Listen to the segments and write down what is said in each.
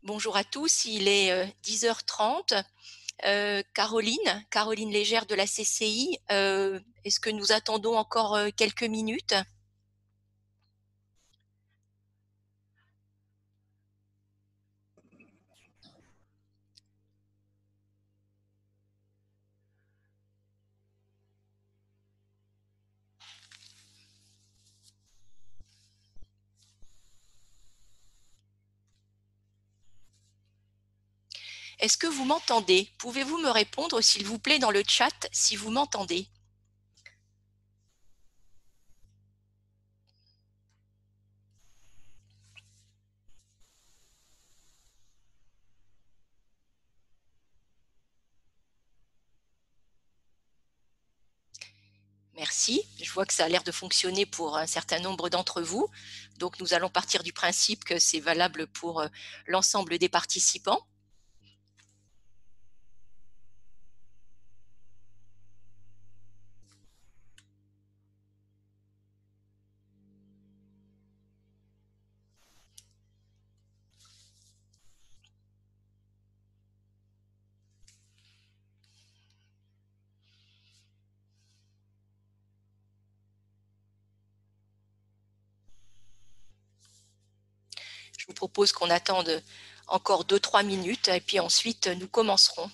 Bonjour à tous, il est 10h30. Caroline Légère de la CCI, est-ce que nous attendons encore quelques minutes? Est-ce que vous m'entendez? Pouvez-vous me répondre, s'il vous plaît, dans le chat, si vous m'entendez? Merci. Je vois que ça a l'air de fonctionner pour un certain nombre d'entre vous. Donc, nous allons partir du principe que c'est valable pour l'ensemble des participants. Je vous propose qu'on attende encore 2-3 minutes et puis ensuite nous commencerons.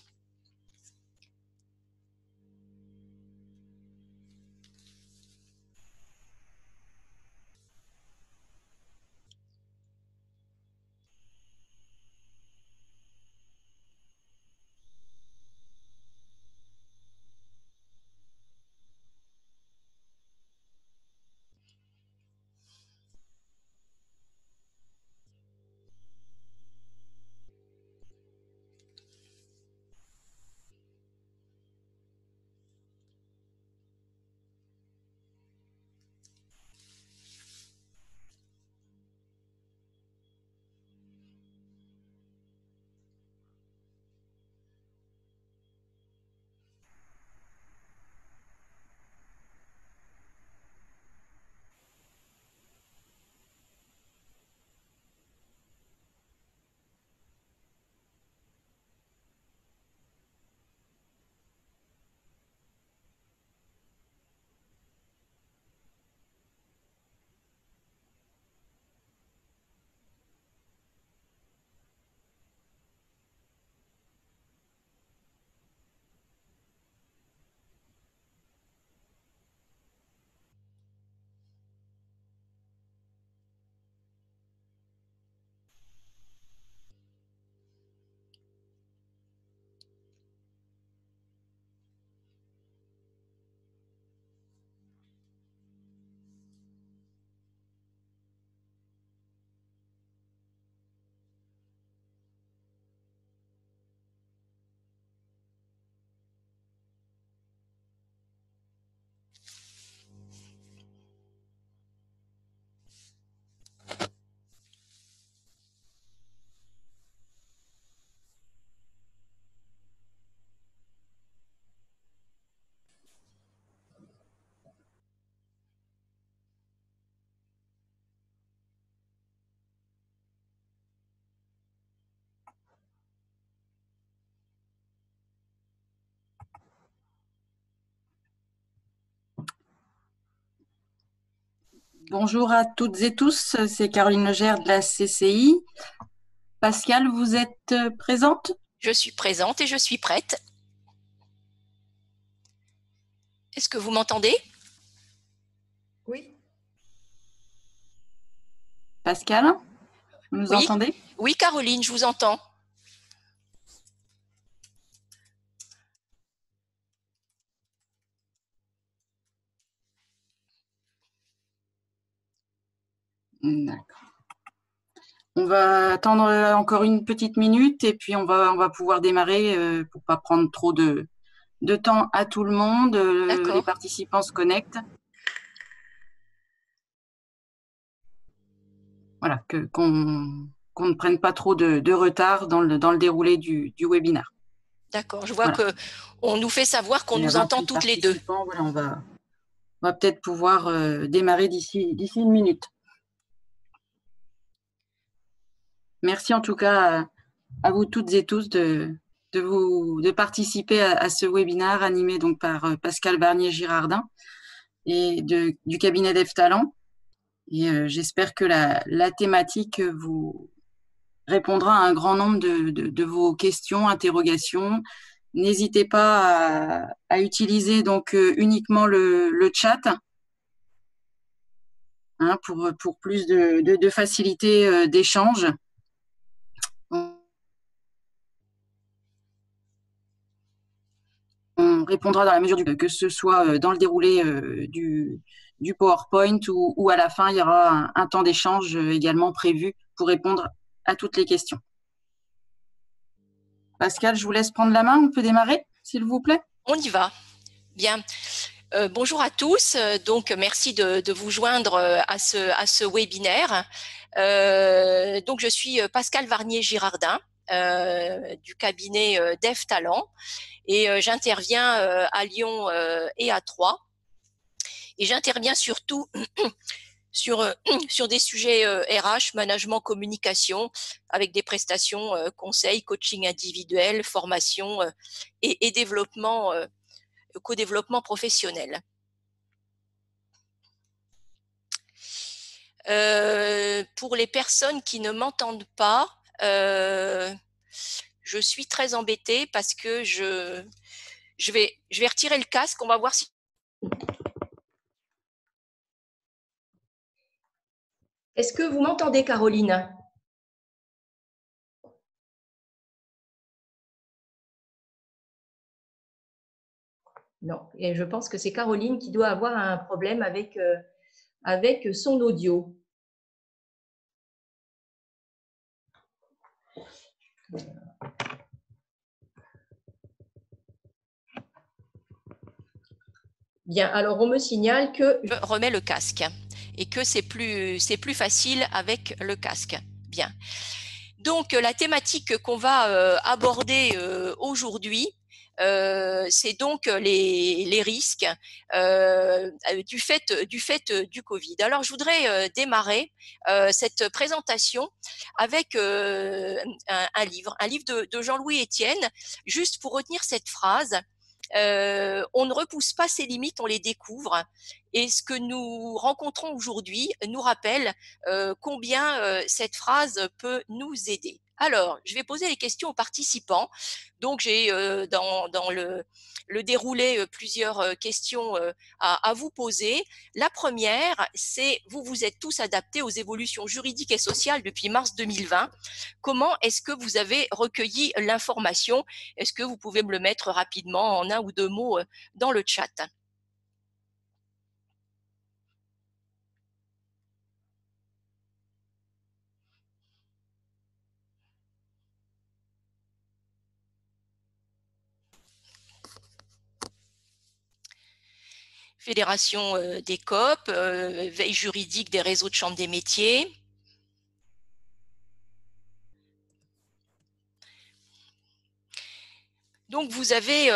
Bonjour à toutes et tous, c'est Caroline Legère de la CCI. Pascal, vous êtes présente? Je suis présente et je suis prête. Est-ce que vous m'entendez? Oui. Pascal, vous nous Oui, entendez? oui, Caroline, je vous entends. D'accord. On va attendre encore une petite minute et puis on va pouvoir démarrer pour pas prendre trop de temps à tout le monde. Les participants se connectent. Voilà, qu'on ne prenne pas trop de retard dans le déroulé du webinaire. D'accord, je vois qu'on nous fait savoir qu'on nous entend toutes les deux. Voilà, on va peut-être pouvoir démarrer d'ici une minute. Merci en tout cas à vous toutes et tous de participer à ce webinaire animé donc par Pascal Barnier-Girardin et du cabinet DevTalent. Et j'espère que la thématique vous répondra à un grand nombre de vos questions, interrogations. N'hésitez pas à utiliser donc uniquement le chat, hein, pour plus de facilité d'échange. On répondra dans la mesure que ce soit dans le déroulé du PowerPoint ou à la fin, il y aura un temps d'échange également prévu pour répondre à toutes les questions. Pascal, je vous laisse prendre la main. On peut démarrer, s'il vous plaît? On y va. Bien. Bonjour à tous. Donc, merci de vous joindre à ce webinaire. Donc, je suis Pascal Varnier-Girardin du cabinet DevTalent et j'interviens à Lyon et à Troyes. Et j'interviens surtout sur des sujets RH, management, communication, avec des prestations conseils, coaching individuel, formation et développement, co-développement professionnel. Pour les personnes qui ne m'entendent pas, je suis très embêtée parce que je vais retirer le casque. On va voir si... Est-ce que vous m'entendez, Caroline? Non, et je pense que c'est Caroline qui doit avoir un problème avec son audio. Bien, alors on me signale que je remets le casque et que c'est plus facile avec le casque. Bien. Donc, la thématique qu'on va aborder aujourd'hui, c'est donc les risques du fait du Covid. Alors, je voudrais démarrer cette présentation avec un livre de Jean-Louis Etienne, juste pour retenir cette phrase. On ne repousse pas ses limites, on les découvre. Et ce que nous rencontrons aujourd'hui nous rappelle combien cette phrase peut nous aider. Alors, je vais poser les questions aux participants. Donc, j'ai dans le déroulé plusieurs questions à vous poser. La première, c'est vous vous êtes tous adaptés aux évolutions juridiques et sociales depuis mars 2020. Comment est-ce que vous avez recueilli l'information? Est-ce que vous pouvez me le mettre rapidement en un ou deux mots dans le chat? Fédération des COP, veille juridique des réseaux de chambres des métiers. Donc, vous avez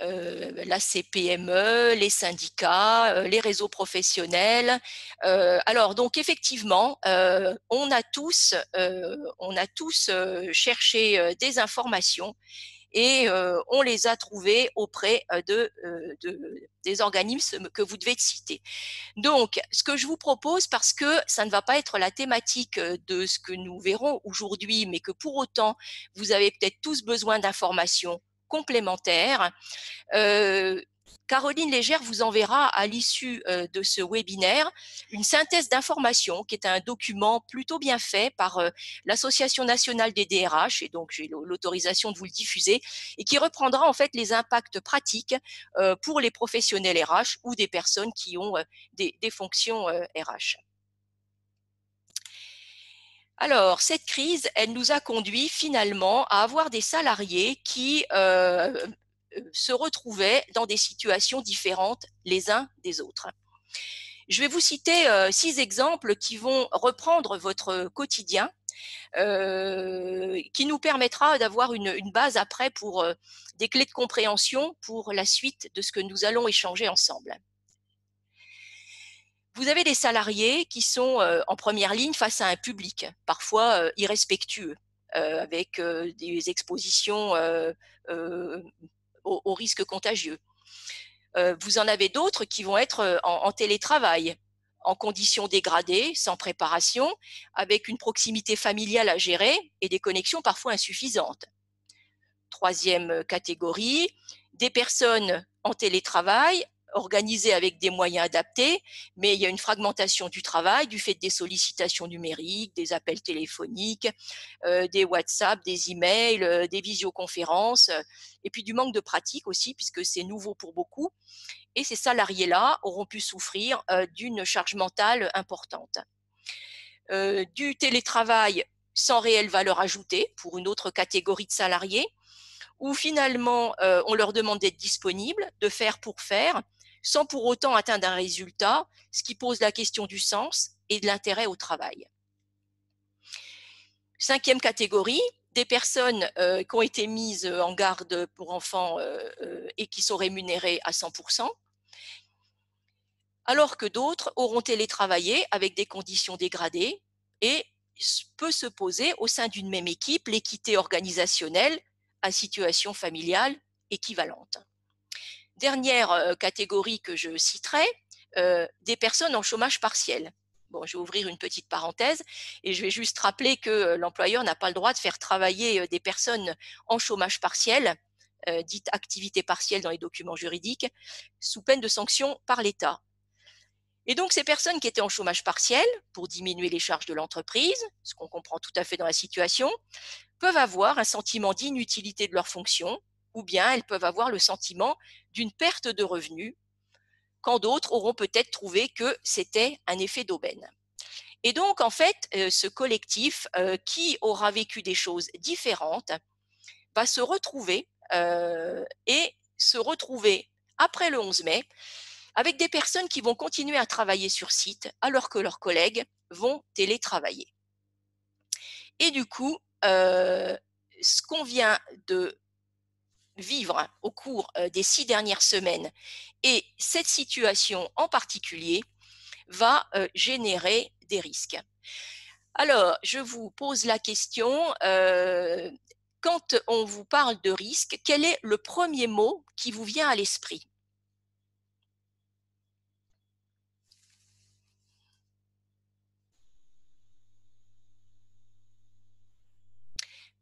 la CPME, les syndicats, les réseaux professionnels. Alors, donc, effectivement, on a tous cherché des informations et on les a trouvées auprès des organismes que vous devez citer. Donc, ce que je vous propose, parce que ça ne va pas être la thématique de ce que nous verrons aujourd'hui, mais que pour autant, vous avez peut-être tous besoin d'informations complémentaires. Caroline Légère vous enverra à l'issue de ce webinaire une synthèse d'informations qui est un document plutôt bien fait par l'Association nationale des DRH, et donc j'ai l'autorisation de vous le diffuser, et qui reprendra en fait les impacts pratiques pour les professionnels RH ou des personnes qui ont des fonctions RH. Alors, cette crise, elle nous a conduit finalement à avoir des salariés qui se retrouvaient dans des situations différentes les uns des autres. Je vais vous citer 6 exemples qui vont reprendre votre quotidien, qui nous permettra d'avoir une base après pour des clés de compréhension pour la suite de ce que nous allons échanger ensemble. Vous avez des salariés qui sont en première ligne face à un public, parfois irrespectueux. avec des expositions aux risques contagieux. Vous en avez d'autres qui vont être en télétravail, en conditions dégradées, sans préparation, avec une proximité familiale à gérer et des connexions parfois insuffisantes. Troisième catégorie, des personnes en télétravail, organisées avec des moyens adaptés, mais il y a une fragmentation du travail du fait des sollicitations numériques, des appels téléphoniques, des WhatsApp, des emails, des visioconférences, et puis du manque de pratique aussi, puisque c'est nouveau pour beaucoup. Et ces salariés-là auront pu souffrir d'une charge mentale importante. Du télétravail sans réelle valeur ajoutée pour une autre catégorie de salariés, où finalement on leur demande d'être disponibles, de faire pour faire, sans pour autant atteindre un résultat, ce qui pose la question du sens et de l'intérêt au travail. Cinquième catégorie, des personnes qui ont été mises en garde pour enfants et qui sont rémunérées à 100%, alors que d'autres auront télétravaillé avec des conditions dégradées et peut se poser au sein d'une même équipe l'équité organisationnelle à situation familiale équivalente. Dernière catégorie que je citerai, des personnes en chômage partiel. Bon, je vais ouvrir une petite parenthèse et je vais juste rappeler que l'employeur n'a pas le droit de faire travailler des personnes en chômage partiel, dite activité partielle dans les documents juridiques, sous peine de sanction par l'État. Et donc, ces personnes qui étaient en chômage partiel, pour diminuer les charges de l'entreprise, ce qu'on comprend tout à fait dans la situation, peuvent avoir un sentiment d'inutilité de leur fonction, ou bien elles peuvent avoir le sentiment d'une perte de revenus, quand d'autres auront peut-être trouvé que c'était un effet d'aubaine. Et donc, en fait, ce collectif qui aura vécu des choses différentes va se retrouver après le 11 mai avec des personnes qui vont continuer à travailler sur site alors que leurs collègues vont télétravailler. Et du coup, ce qu'on vient de vivre au cours des 6 dernières semaines et cette situation en particulier va générer des risques. Alors, je vous pose la question, quand on vous parle de risque, quel est le premier mot qui vous vient à l'esprit ?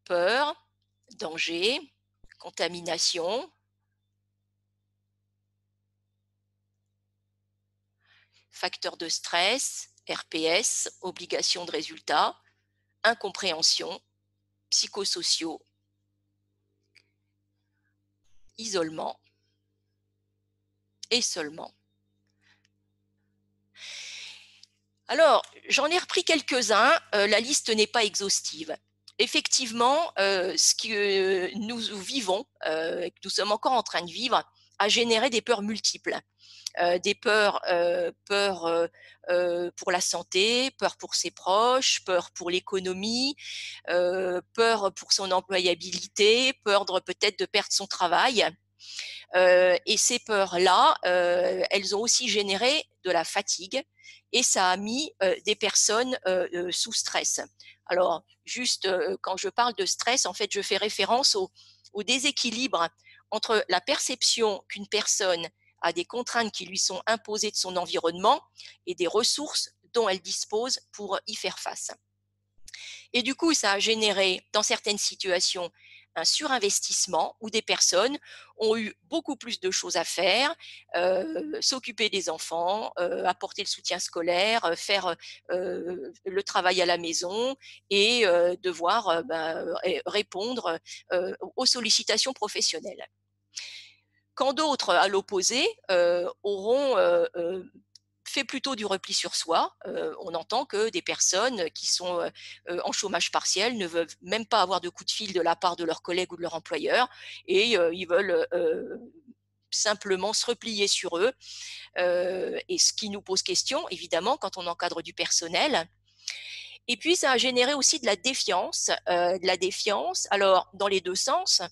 Peur, danger, contamination, facteur de stress, RPS, obligation de résultat, incompréhension, psychosociaux, isolement et seulement. Alors, j'en ai repris quelques-uns, la liste n'est pas exhaustive. Effectivement, ce que nous vivons, que nous sommes encore en train de vivre, a généré des peurs multiples. Des peurs, peur pour la santé, peur pour ses proches, peur pour l'économie, peur pour son employabilité, peur peut-être de perdre son travail. Et ces peurs-là, elles ont aussi généré de la fatigue et ça a mis des personnes sous stress. Alors, juste quand je parle de stress, en fait, je fais référence au déséquilibre entre la perception qu'une personne a des contraintes qui lui sont imposées de son environnement et des ressources dont elle dispose pour y faire face. Et du coup, ça a généré, dans certaines situations, un surinvestissement où des personnes ont eu beaucoup plus de choses à faire, s'occuper des enfants, apporter le soutien scolaire, faire le travail à la maison et devoir répondre aux sollicitations professionnelles. Quand d'autres, à l'opposé, auront fait plutôt du repli sur soi. On entend que des personnes qui sont en chômage partiel ne veulent même pas avoir de coup de fil de la part de leurs collègues ou de leur employeur et ils veulent simplement se replier sur eux. Et ce qui nous pose question, évidemment, quand on encadre du personnel. Et puis, ça a généré aussi de la défiance. Alors, dans les deux sens,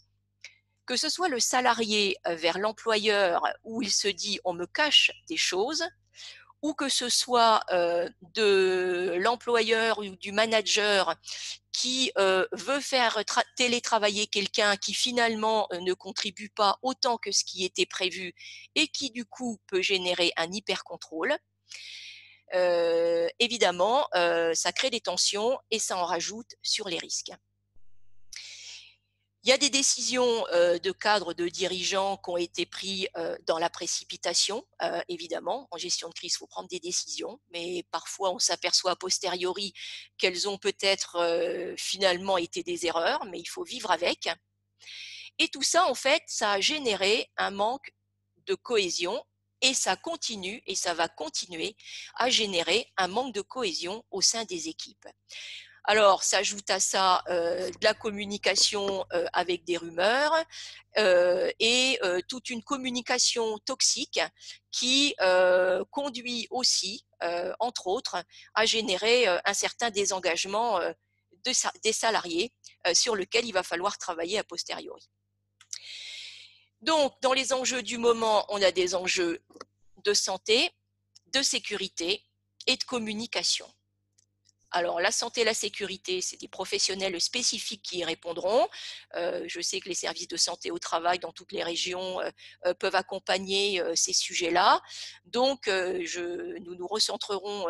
que ce soit le salarié vers l'employeur où il se dit « on me cache des choses », ou que ce soit de l'employeur ou du manager qui veut faire télétravailler quelqu'un qui finalement ne contribue pas autant que ce qui était prévu et qui du coup peut générer un hyper-contrôle. Évidemment, ça crée des tensions et ça en rajoute sur les risques. Il y a des décisions de cadres, de dirigeants qui ont été prises dans la précipitation, évidemment. En gestion de crise, il faut prendre des décisions, mais parfois on s'aperçoit a posteriori qu'elles ont peut-être finalement été des erreurs, mais il faut vivre avec. Et tout ça, en fait, ça a généré un manque de cohésion et ça continue et ça va continuer à générer un manque de cohésion au sein des équipes. Alors, s'ajoute à ça de la communication avec des rumeurs et toute une communication toxique qui conduit aussi, entre autres, à générer un certain désengagement des salariés sur lequel il va falloir travailler a posteriori. Donc, dans les enjeux du moment, on a des enjeux de santé, de sécurité et de communication. Alors, la santé et la sécurité, c'est des professionnels spécifiques qui y répondront. Je sais que les services de santé au travail dans toutes les régions peuvent accompagner ces sujets-là. Donc, nous nous recentrerons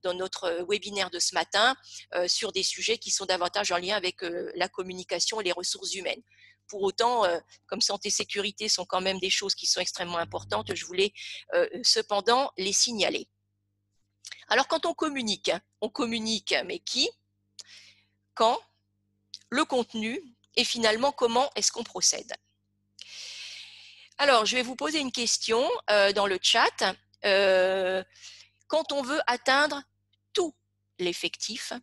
dans notre webinaire de ce matin sur des sujets qui sont davantage en lien avec la communication et les ressources humaines. Pour autant, comme santé et sécurité sont quand même des choses qui sont extrêmement importantes, je voulais cependant les signaler. Alors, quand on communique, mais qui, quand, le contenu et finalement comment est-ce qu'on procède. Alors, je vais vous poser une question dans le chat. Quand on veut atteindre tout l'effectif,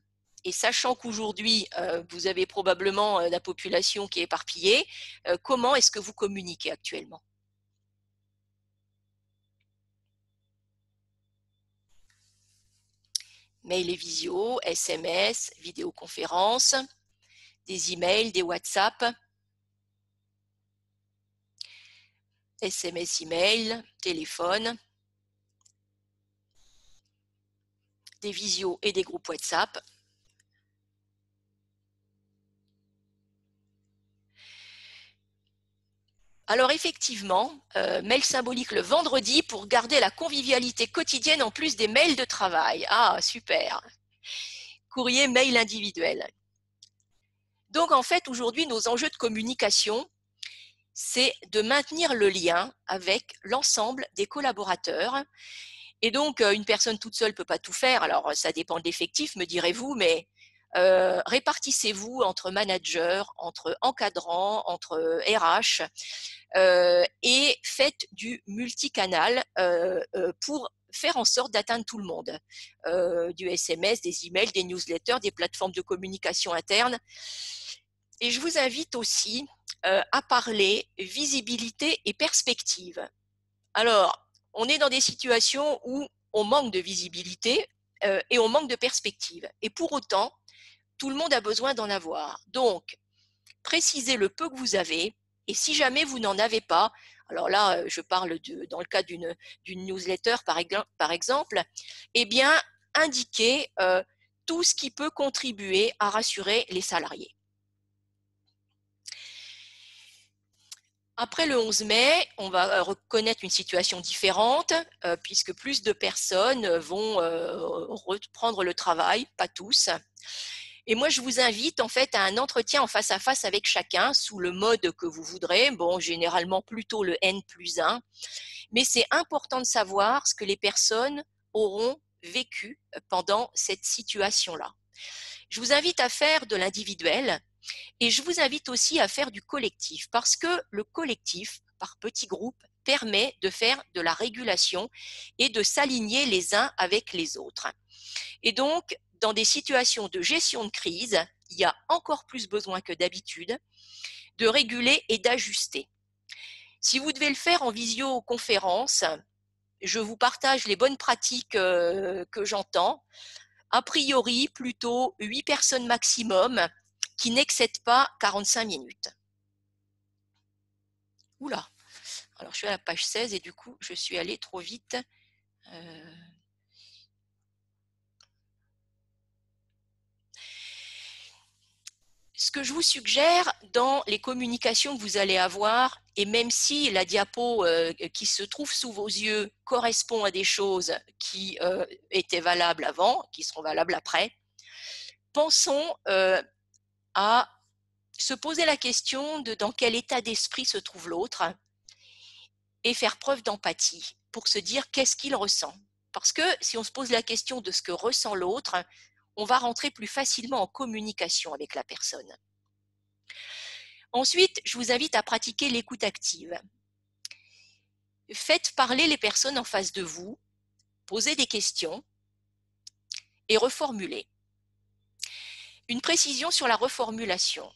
et sachant qu'aujourd'hui, vous avez probablement la population qui est éparpillée, comment est-ce que vous communiquez actuellement ? Mail et visio, SMS, vidéoconférence, des emails, des WhatsApp, SMS, email, téléphone, des visios et des groupes WhatsApp. Alors effectivement, mail symbolique le vendredi pour garder la convivialité quotidienne en plus des mails de travail. Ah, super. Courrier, mail individuel. Donc en fait, aujourd'hui, nos enjeux de communication, c'est de maintenir le lien avec l'ensemble des collaborateurs. Et donc, une personne toute seule ne peut pas tout faire. Alors, ça dépend de l'effectif, me direz-vous, mais répartissez-vous entre managers, entre encadrants, entre RH, et faites du multicanal pour faire en sorte d'atteindre tout le monde. Du SMS, des emails, des newsletters, des plateformes de communication interne. Et je vous invite aussi à parler visibilité et perspective. Alors, on est dans des situations où on manque de visibilité et on manque de perspective. Et pour autant, tout le monde a besoin d'en avoir. Donc, précisez le peu que vous avez. Et si jamais vous n'en avez pas, alors là, je parle dans le cas d'une newsletter, par exemple, eh bien, indiquez tout ce qui peut contribuer à rassurer les salariés. Après le 11 mai, on va reconnaître une situation différente puisque plus de personnes vont reprendre le travail, pas tous. Et moi, je vous invite en fait à un entretien en face à face avec chacun sous le mode que vous voudrez. Bon, généralement plutôt le N+1. Mais c'est important de savoir ce que les personnes auront vécu pendant cette situation-là. Je vous invite à faire de l'individuel. Et je vous invite aussi à faire du collectif parce que le collectif, par petits groupes, permet de faire de la régulation et de s'aligner les uns avec les autres. Et donc, dans des situations de gestion de crise, il y a encore plus besoin que d'habitude de réguler et d'ajuster. Si vous devez le faire en visioconférence, je vous partage les bonnes pratiques que j'entends. A priori, plutôt 8 personnes maximum qui n'excèdent pas 45 minutes. Oula, alors je suis à la page 16 et du coup, je suis allée trop vite. Ce que je vous suggère dans les communications que vous allez avoir, et même si la diapo qui se trouve sous vos yeux correspond à des choses qui étaient valables avant, qui seront valables après, pensons à se poser la question de dans quel état d'esprit se trouve l'autre et faire preuve d'empathie pour se dire qu'est-ce qu'il ressent. Parce que si on se pose la question de ce que ressent l'autre, on va rentrer plus facilement en communication avec la personne. Ensuite, je vous invite à pratiquer l'écoute active. Faites parler les personnes en face de vous, posez des questions et reformulez. Une précision sur la reformulation.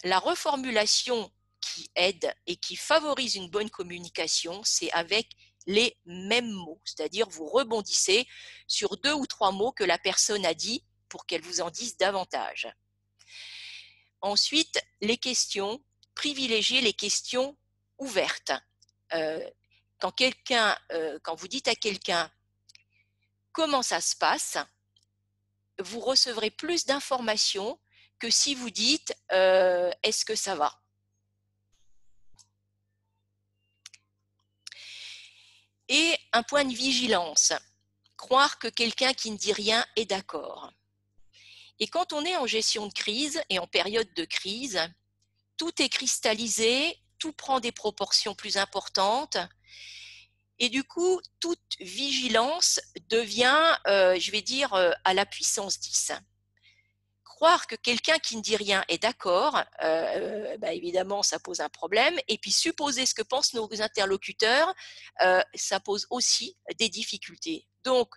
La reformulation qui aide et qui favorise une bonne communication, c'est avec les mêmes mots, c'est-à-dire vous rebondissez sur 2 ou 3 mots que la personne a dit pour qu'elle vous en dise davantage. Ensuite, les questions, privilégiez les questions ouvertes. Quand vous dites à quelqu'un comment ça se passe, vous recevrez plus d'informations que si vous dites est-ce que ça va? Et un point de vigilance, croire que quelqu'un qui ne dit rien est d'accord. Et quand on est en gestion de crise et en période de crise, tout est cristallisé, tout prend des proportions plus importantes et du coup, toute vigilance devient, je vais dire, à la puissance 10. Croire que quelqu'un qui ne dit rien est d'accord, évidemment, ça pose un problème. Et puis, supposer ce que pensent nos interlocuteurs, ça pose aussi des difficultés. Donc,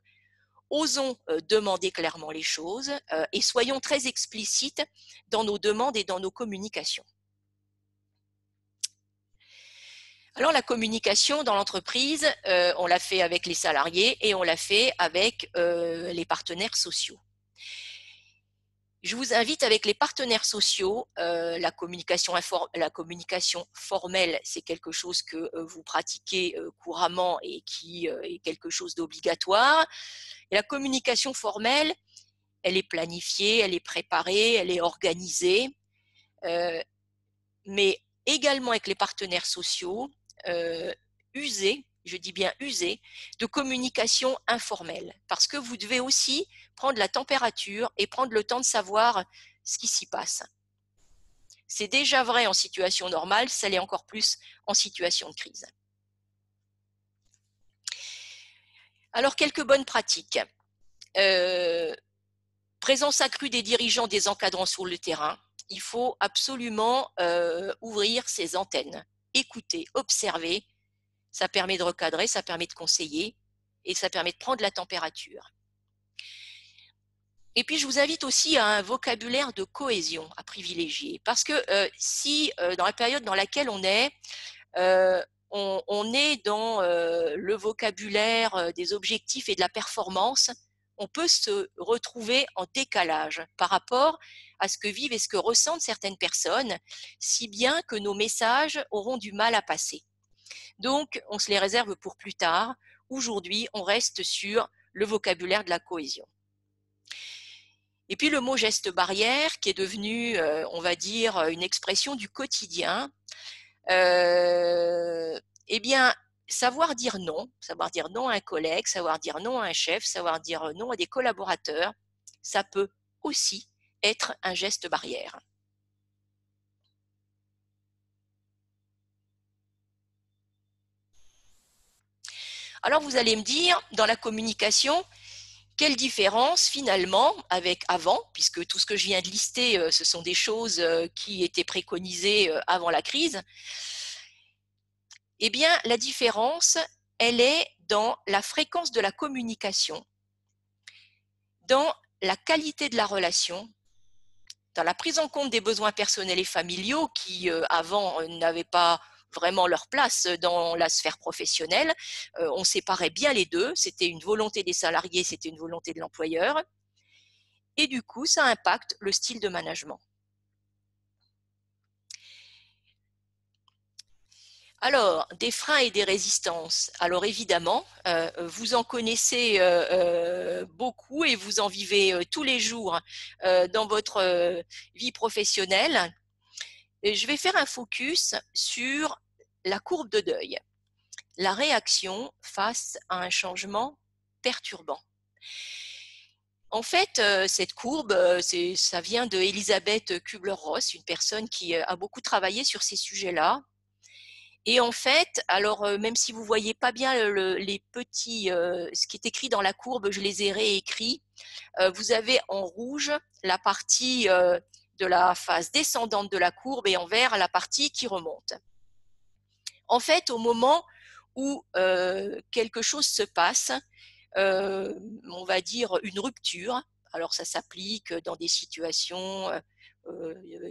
osons demander clairement les choses et soyons très explicites dans nos demandes et dans nos communications. Alors, la communication dans l'entreprise, on l'a fait avec les salariés et on l'a fait avec les partenaires sociaux. Je vous invite avec les partenaires sociaux, la communication formelle, c'est quelque chose que vous pratiquez couramment et qui est quelque chose d'obligatoire. Et la communication formelle, elle est planifiée, elle est préparée, elle est organisée, mais également avec les partenaires sociaux, user, je dis bien user, de communication informelle, parce que vous devez aussi prendre la température et prendre le temps de savoir ce qui s'y passe. C'est déjà vrai en situation normale, ça l'est encore plus en situation de crise. Alors, quelques bonnes pratiques. Présence accrue des dirigeants, des encadrants sur le terrain. Il faut absolument ouvrir ses antennes, écouter, observer. Ça permet de recadrer, ça permet de conseiller et ça permet de prendre la température. Et puis, je vous invite aussi à un vocabulaire de cohésion à privilégier. Parce que si, dans la période dans laquelle on est dans le vocabulaire des objectifs et de la performance, on peut se retrouver en décalage par rapport à ce que vivent et ce que ressentent certaines personnes, si bien que nos messages auront du mal à passer. Donc, on se les réserve pour plus tard. Aujourd'hui, on reste sur le vocabulaire de la cohésion. Et puis le mot geste barrière qui est devenu, on va dire, une expression du quotidien. Eh bien, savoir dire non à un collègue, savoir dire non à un chef, savoir dire non à des collaborateurs, ça peut aussi être un geste barrière. Alors vous allez me dire, dans la communication, quelle différence finalement avec avant, puisque tout ce que je viens de lister, ce sont des choses qui étaient préconisées avant la crise. Eh bien, la différence, elle est dans la fréquence de la communication, dans la qualité de la relation, dans la prise en compte des besoins personnels et familiaux qui, avant, n'avaient pas vraiment leur place dans la sphère professionnelle. On séparait bien les deux, c'était une volonté des salariés, c'était une volonté de l'employeur. Et du coup, ça impacte le style de management. Alors, des freins et des résistances. Alors évidemment, vous en connaissez beaucoup et vous en vivez tous les jours dans votre vie professionnelle. Et je vais faire un focus sur la courbe de deuil, la réaction face à un changement perturbant. En fait, cette courbe, ça vient de Elisabeth Kubler-Ross, une personne qui a beaucoup travaillé sur ces sujets-là. Et en fait, alors même si vous voyez pas bien les petits, ce qui est écrit dans la courbe, je les ai réécrits. Vous avez en rouge la partie de la phase descendante de la courbe et en vert la partie qui remonte. En fait, au moment où quelque chose se passe, on va dire une rupture. Alors ça s'applique dans des situations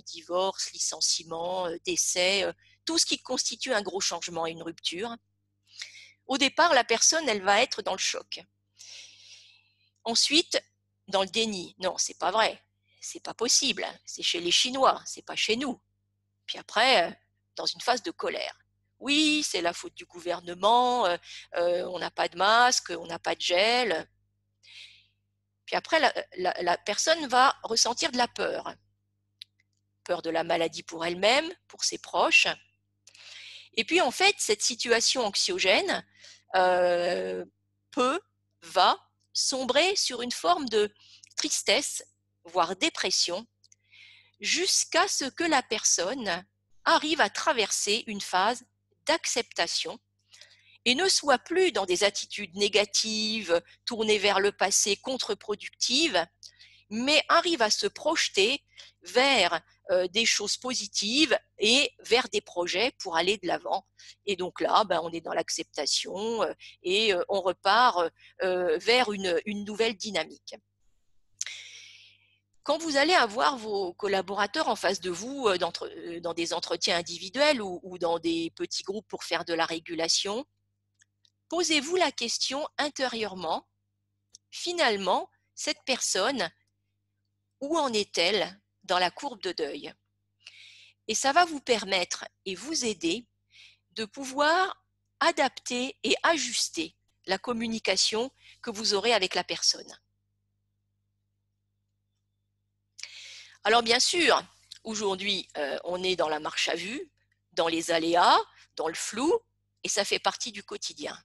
divorce, licenciement, décès, tout ce qui constitue un gros changement et une rupture. Au départ, la personne, elle va être dans le choc. Ensuite, dans le déni. Non, c'est pas vrai, c'est pas possible. C'est chez les Chinois, c'est pas chez nous. Puis après, dans une phase de colère. Oui, c'est la faute du gouvernement, on n'a pas de masque, on n'a pas de gel. Puis après, la personne va ressentir de la peur. Peur de la maladie pour elle-même, pour ses proches. Et puis en fait, cette situation anxiogène va sombrer sur une forme de tristesse, voire dépression, jusqu'à ce que la personne arrive à traverser une phase d'acceptation et ne soit plus dans des attitudes négatives, tournées vers le passé, contre-productives, mais arrive à se projeter vers des choses positives et vers des projets pour aller de l'avant. Et donc là, on est dans l'acceptation et on repart vers une nouvelle dynamique. Quand vous allez avoir vos collaborateurs en face de vous dans des entretiens individuels ou dans des petits groupes pour faire de la régulation, posez-vous la question intérieurement, finalement, cette personne, où en est-elle dans la courbe de deuil? Et ça va vous permettre et vous aider de pouvoir adapter et ajuster la communication que vous aurez avec la personne. Alors bien sûr, aujourd'hui, on est dans la marche à vue, dans les aléas, dans le flou, et ça fait partie du quotidien.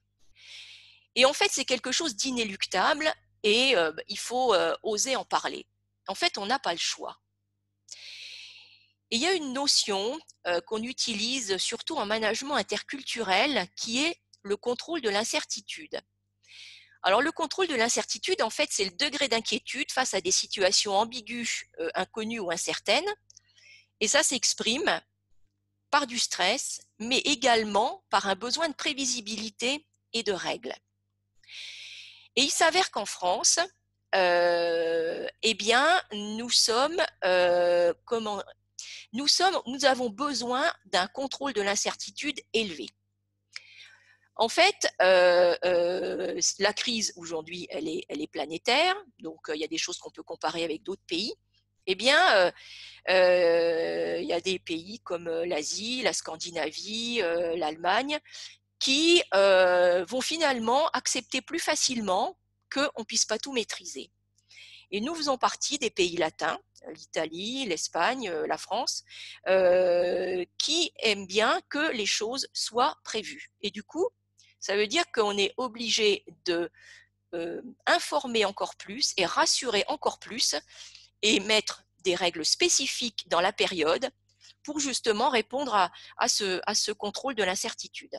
Et en fait, c'est quelque chose d'inéluctable et il faut oser en parler. En fait, on n'a pas le choix. Et il y a une notion qu'on utilise surtout en management interculturel qui est le contrôle de l'incertitude. Alors le contrôle de l'incertitude, en fait, c'est le degré d'inquiétude face à des situations ambiguës, inconnues ou incertaines. Et ça s'exprime par du stress, mais également par un besoin de prévisibilité et de règles. Et il s'avère qu'en France, eh bien, nous avons besoin d'un contrôle de l'incertitude élevé. En fait, la crise aujourd'hui, elle est planétaire, donc il y a des choses qu'on peut comparer avec d'autres pays. Eh bien, il y a des pays comme l'Asie, la Scandinavie, l'Allemagne, qui vont finalement accepter plus facilement qu'on ne puisse pas tout maîtriser. Et nous faisons partie des pays latins, l'Italie, l'Espagne, la France, qui aiment bien que les choses soient prévues. Et du coup, ça veut dire qu'on est obligé de informer encore plus et rassurer encore plus et mettre des règles spécifiques dans la période pour justement répondre à ce contrôle de l'incertitude.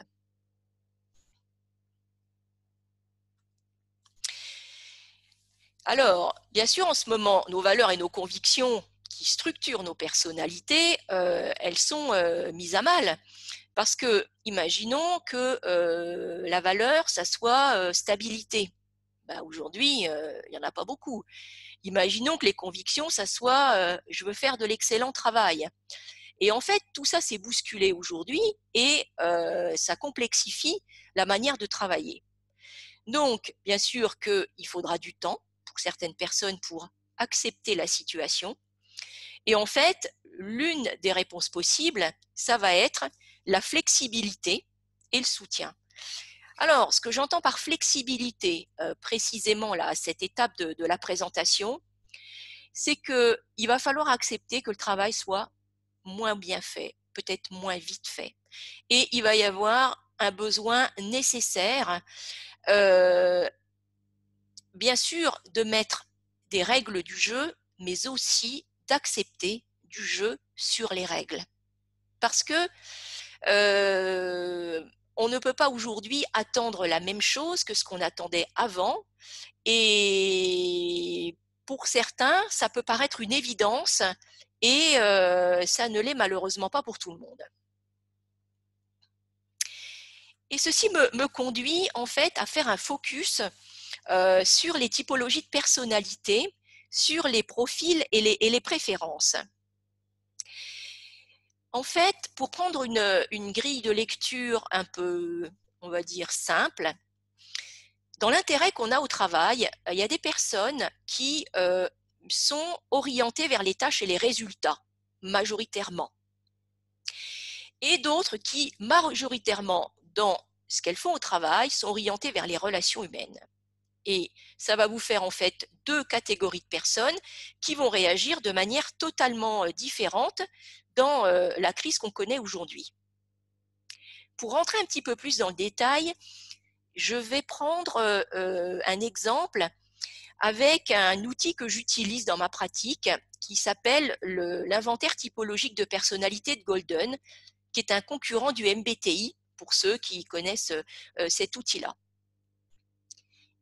Alors, bien sûr, en ce moment, nos valeurs et nos convictions qui structurent nos personnalités, elles sont mises à mal. Parce que, imaginons que la valeur, ça soit stabilité. Aujourd'hui, il n'y en a pas beaucoup. Imaginons que les convictions, ça soit je veux faire de l'excellent travail. Et en fait, tout ça s'est bousculé aujourd'hui et ça complexifie la manière de travailler. Donc, bien sûr qu'il faudra du temps pour certaines personnes pour accepter la situation. Et en fait, l'une des réponses possibles, ça va être la flexibilité et le soutien. Alors, ce que j'entends par flexibilité, précisément là, à cette étape de la présentation, c'est qu'il va falloir accepter que le travail soit moins bien fait, peut-être moins vite fait. Et il va y avoir un besoin nécessaire, bien sûr, de mettre des règles du jeu, mais aussi d'accepter du jeu sur les règles. Parce que on ne peut pas aujourd'hui attendre la même chose que ce qu'on attendait avant. Et pour certains, ça peut paraître une évidence et ça ne l'est malheureusement pas pour tout le monde. Et ceci me conduit en fait à faire un focus sur les typologies de personnalité, sur les profils et les préférences. En fait, pour prendre une grille de lecture un peu, on va dire, simple, dans l'intérêt qu'on a au travail, il y a des personnes qui sont orientées vers les tâches et les résultats, majoritairement. Et d'autres qui, majoritairement, dans ce qu'elles font au travail, sont orientées vers les relations humaines. Et ça va vous faire en fait deux catégories de personnes qui vont réagir de manière totalement différente dans la crise qu'on connaît aujourd'hui. Pour rentrer un petit peu plus dans le détail, je vais prendre un exemple avec un outil que j'utilise dans ma pratique qui s'appelle l'inventaire typologique de personnalité de Golden, qui est un concurrent du MBTI pour ceux qui connaissent cet outil-là.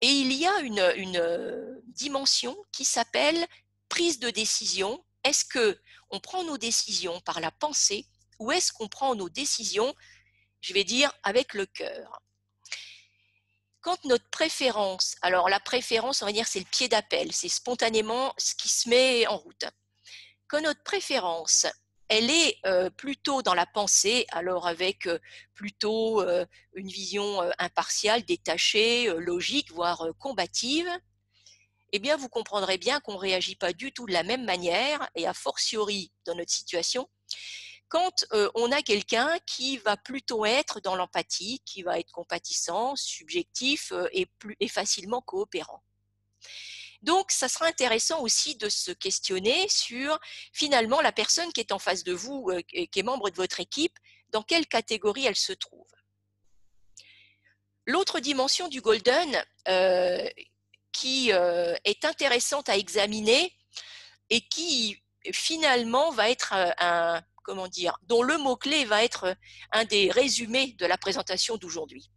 Et il y a une dimension qui s'appelle prise de décision. Est-ce qu'on prend nos décisions par la pensée ou est-ce qu'on prend nos décisions, je vais dire, avec le cœur? Quand notre préférence, alors la préférence, on va dire, c'est le pied d'appel, c'est spontanément ce qui se met en route. Quand notre préférence, elle est plutôt dans la pensée, alors avec plutôt une vision impartiale, détachée, logique, voire combative, eh bien vous comprendrez bien qu'on ne réagit pas du tout de la même manière, et a fortiori dans notre situation, quand on a quelqu'un qui va plutôt être dans l'empathie, qui va être compatissant, subjectif et facilement coopérant. Donc, ça sera intéressant aussi de se questionner sur, finalement, la personne qui est en face de vous, qui est membre de votre équipe, dans quelle catégorie elle se trouve. L'autre dimension du Golden qui est intéressante à examiner et qui, finalement, va être dont le mot-clé va être un des résumés de la présentation d'aujourd'hui.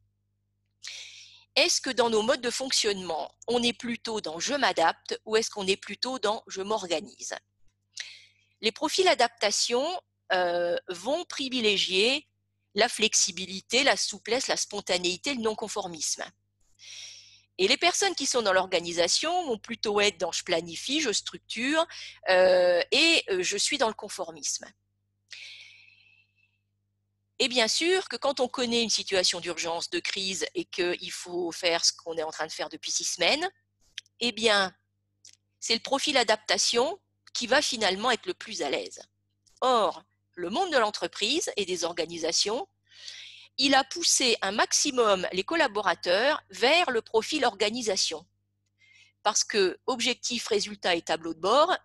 Est-ce que dans nos modes de fonctionnement, on est plutôt dans « je m'adapte » ou est-ce qu'on est plutôt dans « je m'organise » ? Les profils adaptation vont privilégier la flexibilité, la souplesse, la spontanéité, le non-conformisme. Et les personnes qui sont dans l'organisation vont plutôt être dans « je planifie »,« je structure » et « je suis dans le conformisme ». Et bien sûr que quand on connaît une situation d'urgence, de crise et qu'il faut faire ce qu'on est en train de faire depuis 6 semaines, eh bien, c'est le profil adaptation qui va finalement être le plus à l'aise. Or, le monde de l'entreprise et des organisations, il a poussé un maximum les collaborateurs vers le profil organisation. Parce que objectif, résultat et tableau de bord,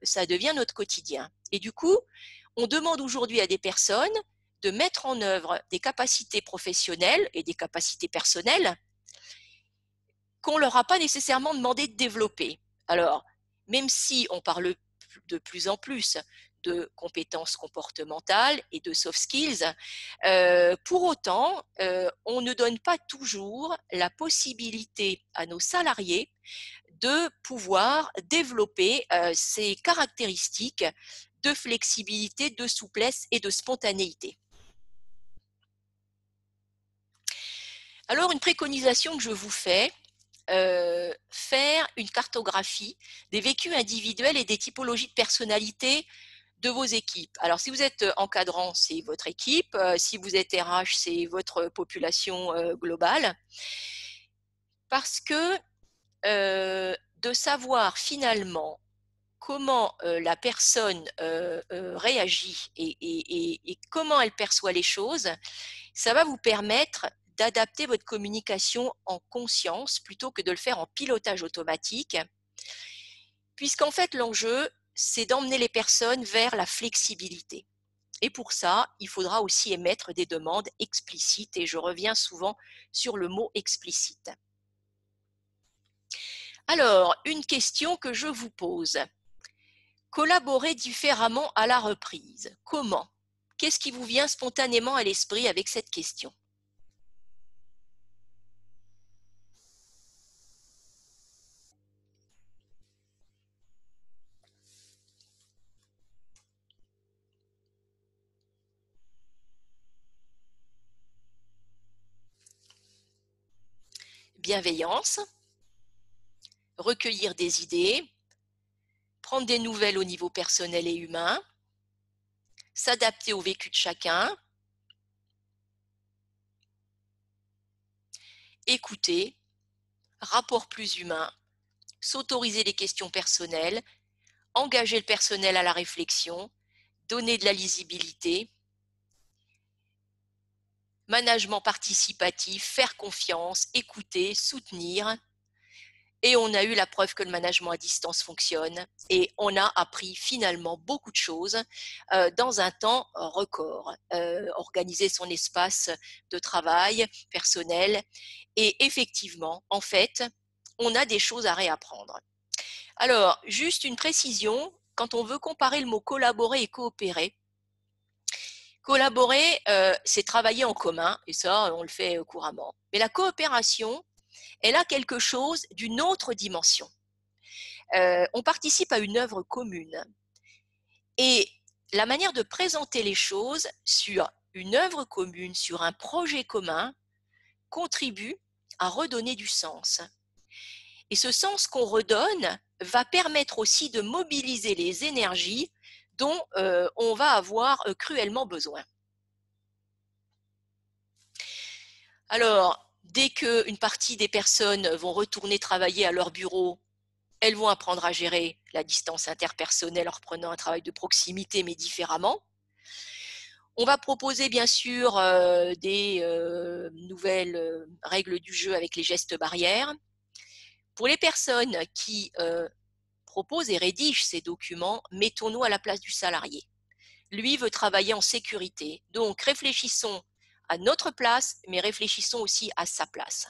ça devient notre quotidien. Et du coup, on demande aujourd'hui à des personnes de mettre en œuvre des capacités professionnelles et des capacités personnelles qu'on ne leur a pas nécessairement demandé de développer. Alors, même si on parle de plus en plus de compétences comportementales et de soft skills, pour autant, on ne donne pas toujours la possibilité à nos salariés de pouvoir développer ces caractéristiques de flexibilité, de souplesse et de spontanéité. Alors, une préconisation que je vous fais, faire une cartographie des vécus individuels et des typologies de personnalité de vos équipes. Alors, si vous êtes encadrant, c'est votre équipe. Si vous êtes RH, c'est votre population globale. Parce que de savoir finalement comment la personne réagit et comment elle perçoit les choses, ça va vous permettre d'adapter votre communication en conscience plutôt que de le faire en pilotage automatique, puisqu'en fait l'enjeu, c'est d'emmener les personnes vers la flexibilité. Et pour ça, il faudra aussi émettre des demandes explicites, et je reviens souvent sur le mot explicite. Alors, une question que je vous pose. Collaborer différemment à la reprise. Comment? Qu'est-ce qui vous vient spontanément à l'esprit avec cette question? Bienveillance, recueillir des idées, prendre des nouvelles au niveau personnel et humain, s'adapter au vécu de chacun, écouter, rapport plus humain, s'autoriser des questions personnelles, engager le personnel à la réflexion, donner de la lisibilité, management participatif, faire confiance, écouter, soutenir. Et on a eu la preuve que le management à distance fonctionne et on a appris finalement beaucoup de choses dans un temps record. Organiser son espace de travail personnel et effectivement, en fait, on a des choses à réapprendre. Alors, juste une précision, quand on veut comparer le mot collaborer et coopérer, collaborer, c'est travailler en commun, et ça, on le fait couramment. Mais la coopération, elle a quelque chose d'une autre dimension. On participe à une œuvre commune. Et la manière de présenter les choses sur une œuvre commune, sur un projet commun, contribue à redonner du sens. Et ce sens qu'on redonne va permettre aussi de mobiliser les énergies dont on va avoir cruellement besoin. Alors, dès qu'une partie des personnes vont retourner travailler à leur bureau, elles vont apprendre à gérer la distance interpersonnelle en reprenant un travail de proximité, mais différemment. On va proposer bien sûr des nouvelles règles du jeu avec les gestes barrières. Pour les personnes qui proposent et rédigent ces documents, mettons-nous à la place du salarié. Lui veut travailler en sécurité. Donc, réfléchissons à notre place, mais réfléchissons aussi à sa place.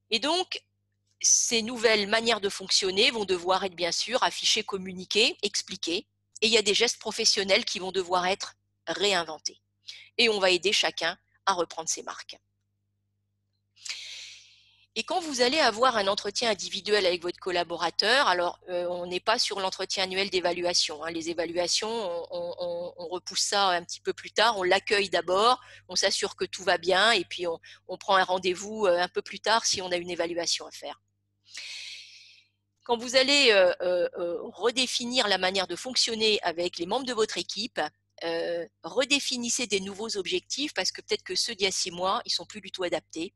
Et donc, ces nouvelles manières de fonctionner vont devoir être bien sûr affichées, communiquées, expliquées. Et il y a des gestes professionnels qui vont devoir être réinventés. Et on va aider chacun à reprendre ses marques. Et quand vous allez avoir un entretien individuel avec votre collaborateur, alors on n'est pas sur l'entretien annuel d'évaluation. Les évaluations, on repousse ça un petit peu plus tard, on l'accueille d'abord, on s'assure que tout va bien et puis on prend un rendez-vous un peu plus tard si on a une évaluation à faire. Quand vous allez redéfinir la manière de fonctionner avec les membres de votre équipe, redéfinissez des nouveaux objectifs parce que peut-être que ceux d'il y a 6 mois, ils ne sont plus du tout adaptés.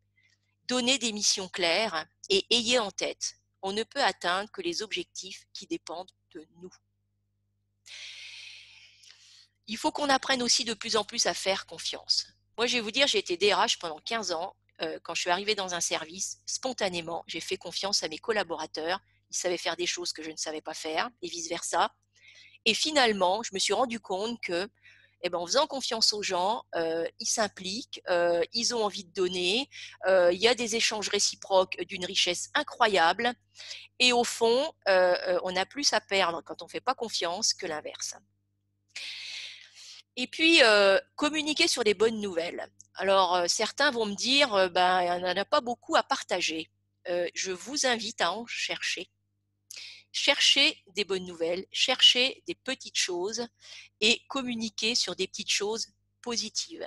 Donnez des missions claires et ayez en tête, on ne peut atteindre que les objectifs qui dépendent de nous. Il faut qu'on apprenne aussi de plus en plus à faire confiance. Moi, je vais vous dire, j'ai été DRH pendant 15 ans. Quand je suis arrivée dans un service, spontanément, j'ai fait confiance à mes collaborateurs. Ils savaient faire des choses que je ne savais pas faire et vice-versa. Et finalement, je me suis rendu compte que en faisant confiance aux gens, ils s'impliquent, ils ont envie de donner, il y a des échanges réciproques d'une richesse incroyable et au fond, on a plus à perdre quand on ne fait pas confiance que l'inverse. Et puis, communiquer sur des bonnes nouvelles. Alors, certains vont me dire, il n'y en a pas beaucoup à partager. Je vous invite à en chercher. Cherchez des bonnes nouvelles, cherchez des petites choses et communiquez sur des petites choses positives.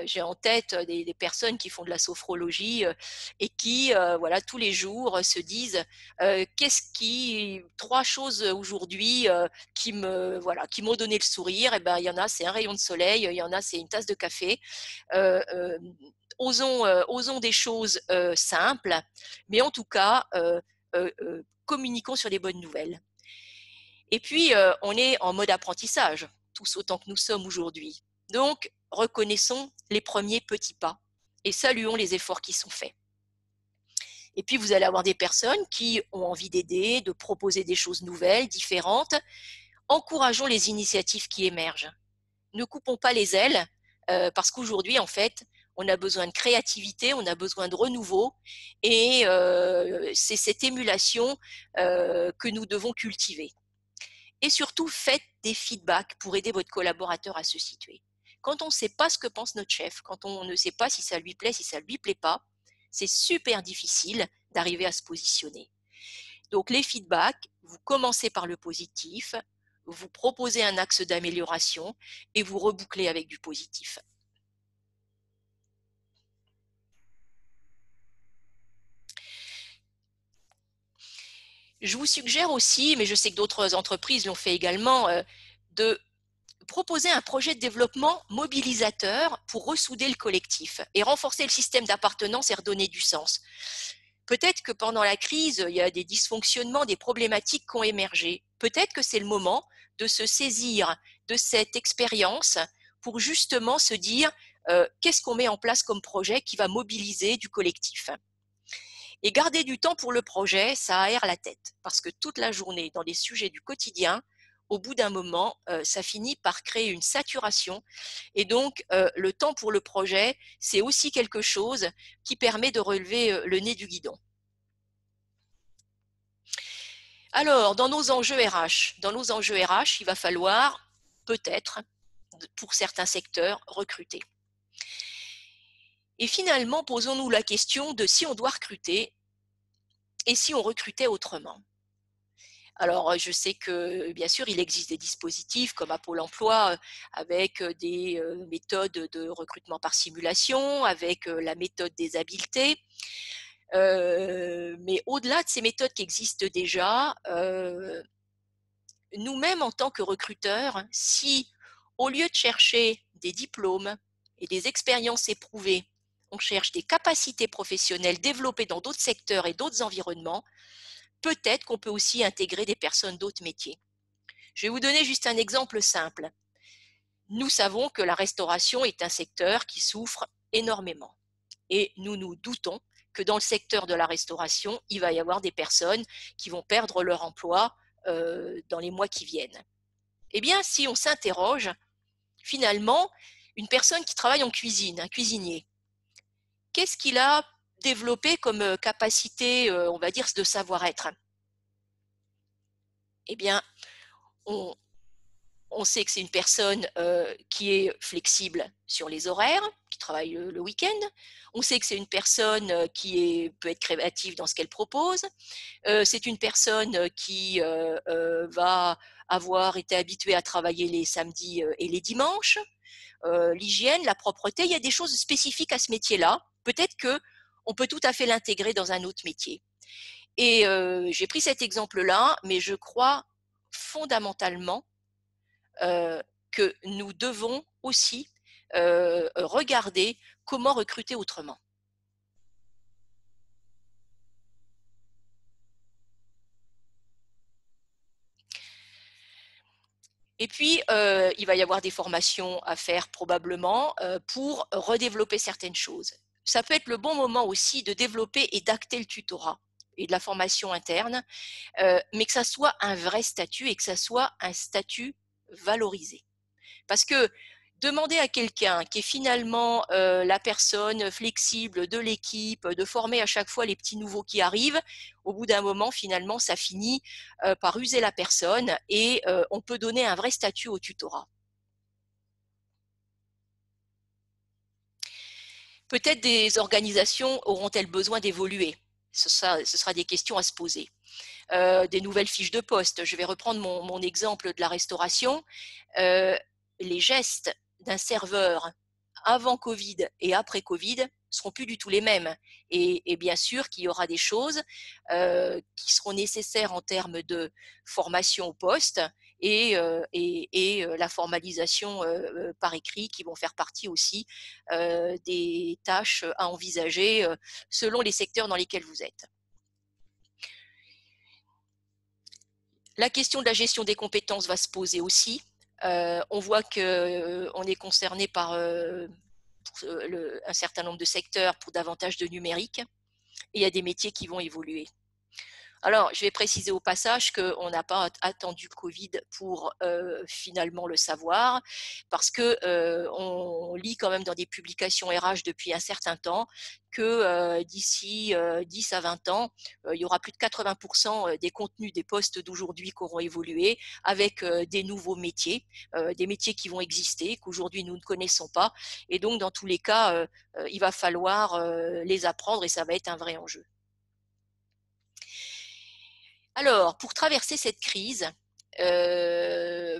J'ai en tête des personnes qui font de la sophrologie et qui, tous les jours se disent trois choses aujourd'hui qui m'ont donné le sourire. Et ben, il y en a, c'est un rayon de soleil, il y en a, c'est une tasse de café. Osons des choses simples, mais en tout cas, communiquons sur les bonnes nouvelles. Et puis, on est en mode apprentissage, tous autant que nous sommes aujourd'hui. Donc, reconnaissons les premiers petits pas et saluons les efforts qui sont faits. Et puis, vous allez avoir des personnes qui ont envie d'aider, de proposer des choses nouvelles, différentes. Encourageons les initiatives qui émergent. Ne coupons pas les ailes, parce qu'aujourd'hui, en fait, on a besoin de créativité, on a besoin de renouveau, et c'est cette émulation que nous devons cultiver. Et surtout, faites des feedbacks pour aider votre collaborateur à se situer. Quand on ne sait pas ce que pense notre chef, quand on ne sait pas si ça lui plaît, si ça ne lui plaît pas, c'est super difficile d'arriver à se positionner. Donc les feedbacks, vous commencez par le positif, vous proposez un axe d'amélioration et vous rebouclez avec du positif. Je vous suggère aussi, mais je sais que d'autres entreprises l'ont fait également, de proposer un projet de développement mobilisateur pour ressouder le collectif et renforcer le système d'appartenance et redonner du sens. Peut-être que pendant la crise, il y a des dysfonctionnements, des problématiques qui ont émergé. Peut-être que c'est le moment de se saisir de cette expérience pour justement se dire qu'est-ce qu'on met en place comme projet qui va mobiliser du collectif. Et garder du temps pour le projet, ça aère la tête, parce que toute la journée, dans les sujets du quotidien, au bout d'un moment, ça finit par créer une saturation. Et donc, le temps pour le projet, c'est aussi quelque chose qui permet de relever le nez du guidon. Alors, dans nos enjeux RH, il va falloir peut-être, pour certains secteurs, recruter. Et finalement, posons-nous la question de si on doit recruter et si on recrutait autrement. Alors, je sais que, bien sûr, il existe des dispositifs comme à Pôle emploi avec des méthodes de recrutement par simulation, avec la méthode des habiletés. Mais au-delà de ces méthodes qui existent déjà, nous-mêmes, en tant que recruteurs, si au lieu de chercher des diplômes et des expériences éprouvées, on cherche des capacités professionnelles développées dans d'autres secteurs et d'autres environnements, peut-être qu'on peut aussi intégrer des personnes d'autres métiers. Je vais vous donner juste un exemple simple. Nous savons que la restauration est un secteur qui souffre énormément. Et nous nous doutons que dans le secteur de la restauration, il va y avoir des personnes qui vont perdre leur emploi dans les mois qui viennent. Eh bien, si on s'interroge, finalement, une personne qui travaille en cuisine, un cuisinier, qu'est-ce qu'il a développé comme capacité, on va dire, de savoir-être? Eh bien, on sait que c'est une personne qui est flexible sur les horaires, qui travaille le week-end. On sait que c'est une personne qui peut être créative dans ce qu'elle propose. C'est une personne qui va avoir été habituée à travailler les samedis et les dimanches. L'hygiène, la propreté, il y a des choses spécifiques à ce métier-là. Peut-être qu'on peut tout à fait l'intégrer dans un autre métier. Et j'ai pris cet exemple-là, mais je crois fondamentalement que nous devons aussi regarder comment recruter autrement. Et puis, il va y avoir des formations à faire probablement pour redévelopper certaines choses. Ça peut être le bon moment aussi de développer et d'acter le tutorat et de la formation interne, mais que ça soit un vrai statut et que ça soit un statut valorisé. Parce que demander à quelqu'un qui est finalement la personne flexible de l'équipe, de former à chaque fois les petits nouveaux qui arrivent, au bout d'un moment, finalement, ça finit par user la personne et on peut donner un vrai statut au tutorat. Peut-être des organisations auront-elles besoin d'évoluer? Ce sera des questions à se poser. Des nouvelles fiches de poste. Je vais reprendre mon exemple de la restauration. Les gestes d'un serveur avant Covid et après Covid seront plus du tout les mêmes. Et bien sûr qu'il y aura des choses qui seront nécessaires en termes de formation au poste et la formalisation par écrit qui vont faire partie aussi des tâches à envisager selon les secteurs dans lesquels vous êtes. La question de la gestion des compétences va se poser aussi. On voit qu'on est concerné par un certain nombre de secteurs pour davantage de numérique. Et il y a des métiers qui vont évoluer. Alors, je vais préciser au passage qu'on n'a pas attendu le Covid pour finalement le savoir, parce qu'on lit quand même dans des publications RH depuis un certain temps que d'ici 10 à 20 ans, il y aura plus de 80% des contenus des postes d'aujourd'hui qui auront évolué avec des nouveaux métiers, des métiers qui vont exister, qu'aujourd'hui nous ne connaissons pas. Et donc, dans tous les cas, il va falloir les apprendre et ça va être un vrai enjeu. Alors, pour traverser cette crise, je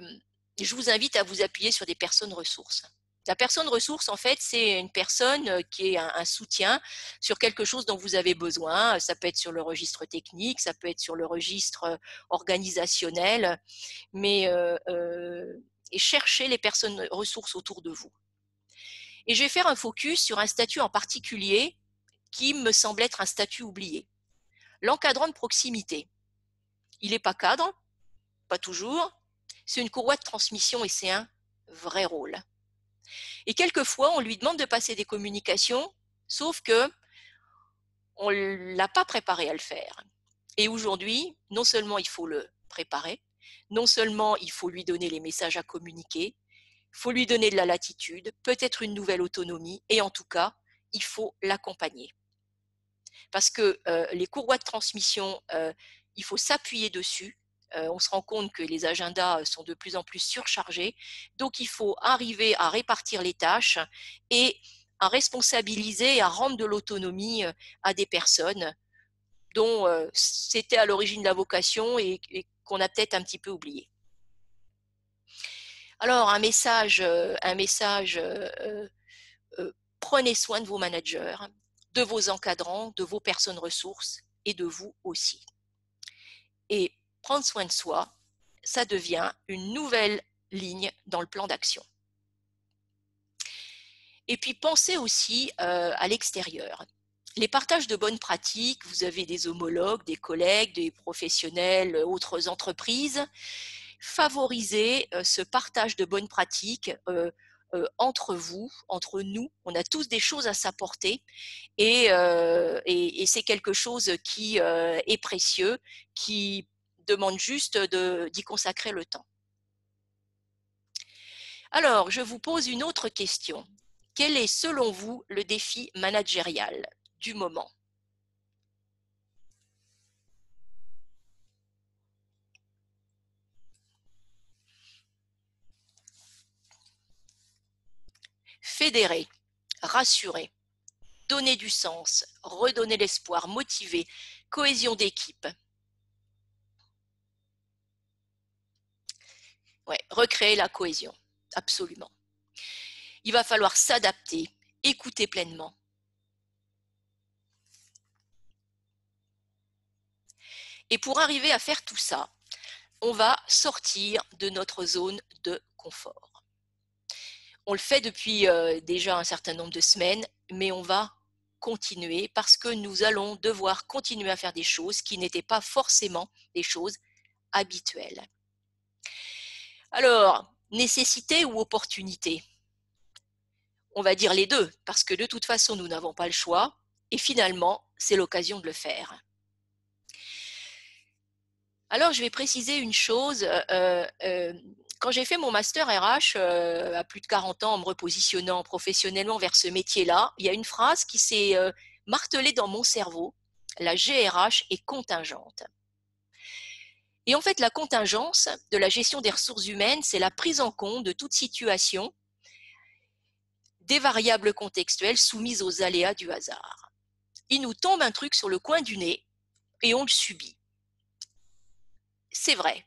vous invite à vous appuyer sur des personnes ressources. La personne ressource, en fait, c'est une personne qui est un soutien sur quelque chose dont vous avez besoin. Ça peut être sur le registre technique, ça peut être sur le registre organisationnel, mais et cherchez les personnes ressources autour de vous. Et je vais faire un focus sur un statut en particulier qui me semble être un statut oublié. L'encadrant de proximité. Il n'est pas cadre, pas toujours, c'est une courroie de transmission et c'est un vrai rôle. Et quelquefois, on lui demande de passer des communications, sauf que on ne l'a pas préparé à le faire. Et aujourd'hui, non seulement il faut le préparer, non seulement il faut lui donner les messages à communiquer, il faut lui donner de la latitude, peut-être une nouvelle autonomie, et en tout cas, il faut l'accompagner. Parce que les courroies de transmission, il faut s'appuyer dessus. On se rend compte que les agendas sont de plus en plus surchargés. Donc, il faut arriver à répartir les tâches et à responsabiliser et à rendre de l'autonomie à des personnes dont c'était à l'origine la vocation et qu'on a peut-être un petit peu oublié. Alors, un message prenez soin de vos managers, de vos encadrants, de vos personnes ressources et de vous aussi. Et prendre soin de soi, ça devient une nouvelle ligne dans le plan d'action. Et puis pensez aussi à l'extérieur. Les partages de bonnes pratiques, vous avez des homologues, des collègues, des professionnels, autres entreprises. Favorisez ce partage de bonnes pratiques entre vous, entre nous. On a tous des choses à s'apporter et c'est quelque chose qui est précieux, qui demande juste d'y consacrer le temps. Alors, je vous pose une autre question. Quel est, selon vous, le défi managérial du moment ? Fédérer, rassurer, donner du sens, redonner l'espoir, motiver, cohésion d'équipe. Ouais, recréer la cohésion, absolument. Il va falloir s'adapter, écouter pleinement. Et pour arriver à faire tout ça, on va sortir de notre zone de confort. On le fait depuis déjà un certain nombre de semaines, mais on va continuer parce que nous allons devoir continuer à faire des choses qui n'étaient pas forcément des choses habituelles. Alors, nécessité ou opportunité ? On va dire les deux, parce que de toute façon, nous n'avons pas le choix, et finalement, c'est l'occasion de le faire. Alors, je vais préciser une chose. Quand j'ai fait mon master RH à plus de 40 ans en me repositionnant professionnellement vers ce métier-là, il y a une phrase qui s'est martelée dans mon cerveau. La GRH est contingente. Et en fait, la contingence de la gestion des ressources humaines, c'est la prise en compte de toute situation des variables contextuelles soumises aux aléas du hasard. Il nous tombe un truc sur le coin du nez et on le subit. C'est vrai.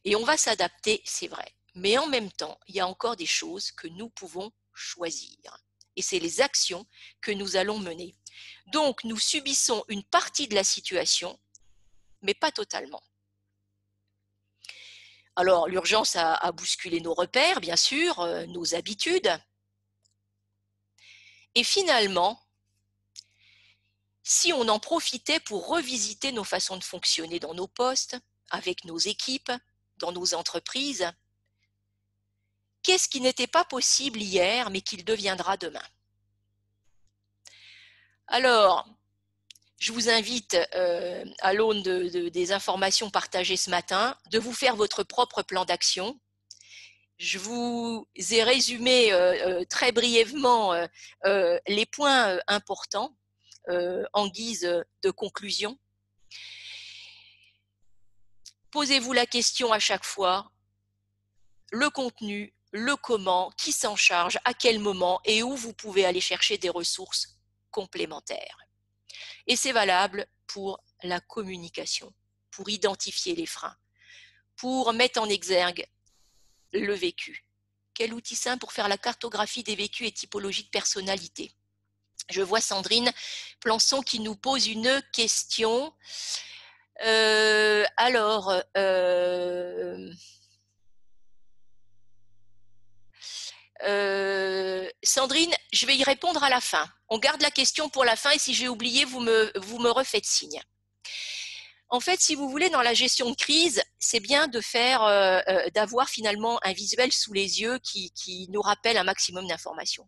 Et on va s'adapter, c'est vrai. Mais en même temps, il y a encore des choses que nous pouvons choisir. Et c'est les actions que nous allons mener. Donc, nous subissons une partie de la situation, mais pas totalement. Alors, l'urgence a bousculé nos repères, bien sûr, nos habitudes. Et finalement, si on en profitait pour revisiter nos façons de fonctionner dans nos postes, avec nos équipes, dans nos entreprises. Qu'est-ce qui n'était pas possible hier, mais qu'il deviendra demain? Alors, je vous invite, à l'aune des informations partagées ce matin, de vous faire votre propre plan d'action. Je vous ai résumé très brièvement les points importants en guise de conclusion. Posez-vous la question à chaque fois, le contenu, le comment, qui s'en charge, à quel moment et où vous pouvez aller chercher des ressources complémentaires. Et c'est valable pour la communication, pour identifier les freins, pour mettre en exergue le vécu. Quel outil simple pour faire la cartographie des vécus et typologies de personnalité? Je vois Sandrine Plançon qui nous pose une question. Sandrine, je vais y répondre à la fin. On garde la question pour la fin et si j'ai oublié, vous me refaites signe. En fait, si vous voulez, dans la gestion de crise, c'est bien de d'avoir finalement un visuel sous les yeux qui nous rappelle un maximum d'informations.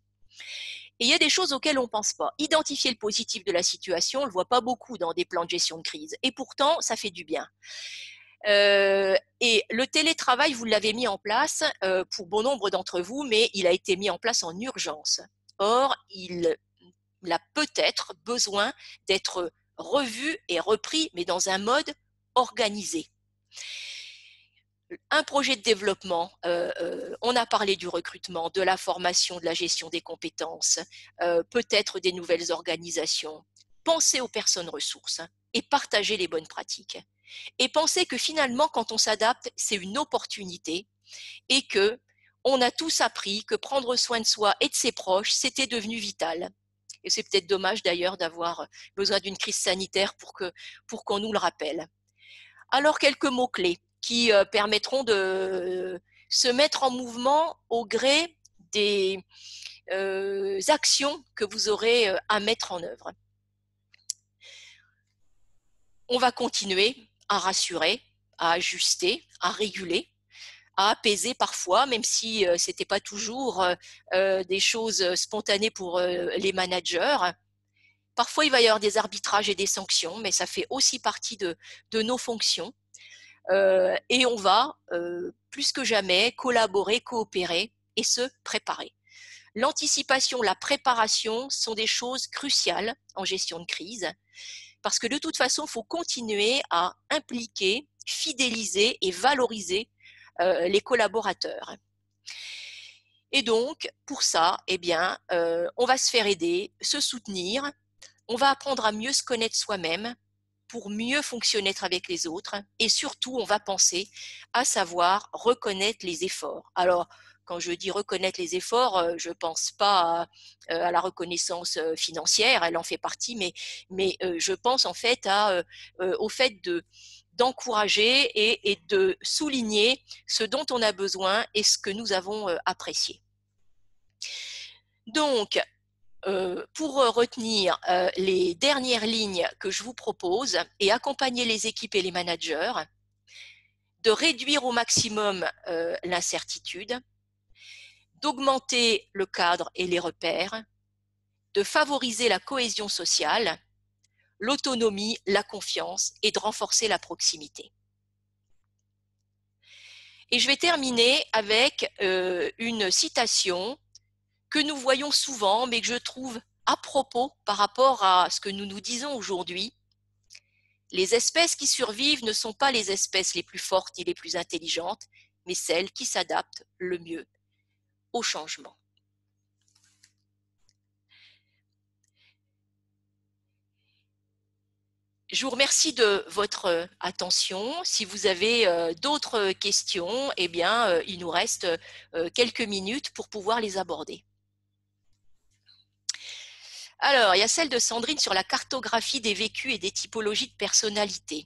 Et il y a des choses auxquelles on ne pense pas. Identifier le positif de la situation, on ne le voit pas beaucoup dans des plans de gestion de crise. Et pourtant, ça fait du bien. Et le télétravail, vous l'avez mis en place pour bon nombre d'entre vous, mais il a été mis en place en urgence. Or, il a peut-être besoin d'être revu et repris, mais dans un mode organisé. Un projet de développement, on a parlé du recrutement, de la formation, de la gestion des compétences, peut-être des nouvelles organisations. Pensez aux personnes ressources et partagez les bonnes pratiques. Et pensez que finalement, quand on s'adapte, c'est une opportunité et que on a tous appris que prendre soin de soi et de ses proches, c'était devenu vital. Et c'est peut-être dommage d'ailleurs d'avoir besoin d'une crise sanitaire pour qu'on nous le rappelle. Alors, quelques mots-clés qui permettront de se mettre en mouvement au gré des actions que vous aurez à mettre en œuvre. On va continuer à rassurer, à ajuster, à réguler, à apaiser parfois, même si ce n'était pas toujours des choses spontanées pour les managers. Parfois, il va y avoir des arbitrages et des sanctions, mais ça fait aussi partie de nos fonctions. Et on va, plus que jamais, collaborer, coopérer et se préparer. L'anticipation, la préparation sont des choses cruciales en gestion de crise, parce que de toute façon, il faut continuer à impliquer, fidéliser et valoriser les collaborateurs. Et donc, pour ça, eh bien, on va se faire aider, se soutenir, on va apprendre à mieux se connaître soi-même pour mieux fonctionner avec les autres et surtout, on va penser à savoir reconnaître les efforts. Alors, quand je dis reconnaître les efforts, je ne pense pas à la reconnaissance financière, elle en fait partie, mais je pense en fait au fait d'encourager et de souligner ce dont on a besoin et ce que nous avons apprécié. Donc, pour retenir les dernières lignes que je vous propose et accompagner les équipes et les managers, de réduire au maximum l'incertitude, d'augmenter le cadre et les repères, de favoriser la cohésion sociale, l'autonomie, la confiance et de renforcer la proximité. Et je vais terminer avec une citation que nous voyons souvent, mais que je trouve à propos par rapport à ce que nous nous disons aujourd'hui. Les espèces qui survivent ne sont pas les espèces les plus fortes ni les plus intelligentes, mais celles qui s'adaptent le mieux au changement. Je vous remercie de votre attention. Si vous avez d'autres questions, eh bien, il nous reste quelques minutes pour pouvoir les aborder. Alors, il y a celle de Sandrine sur la cartographie des vécus et des typologies de personnalité.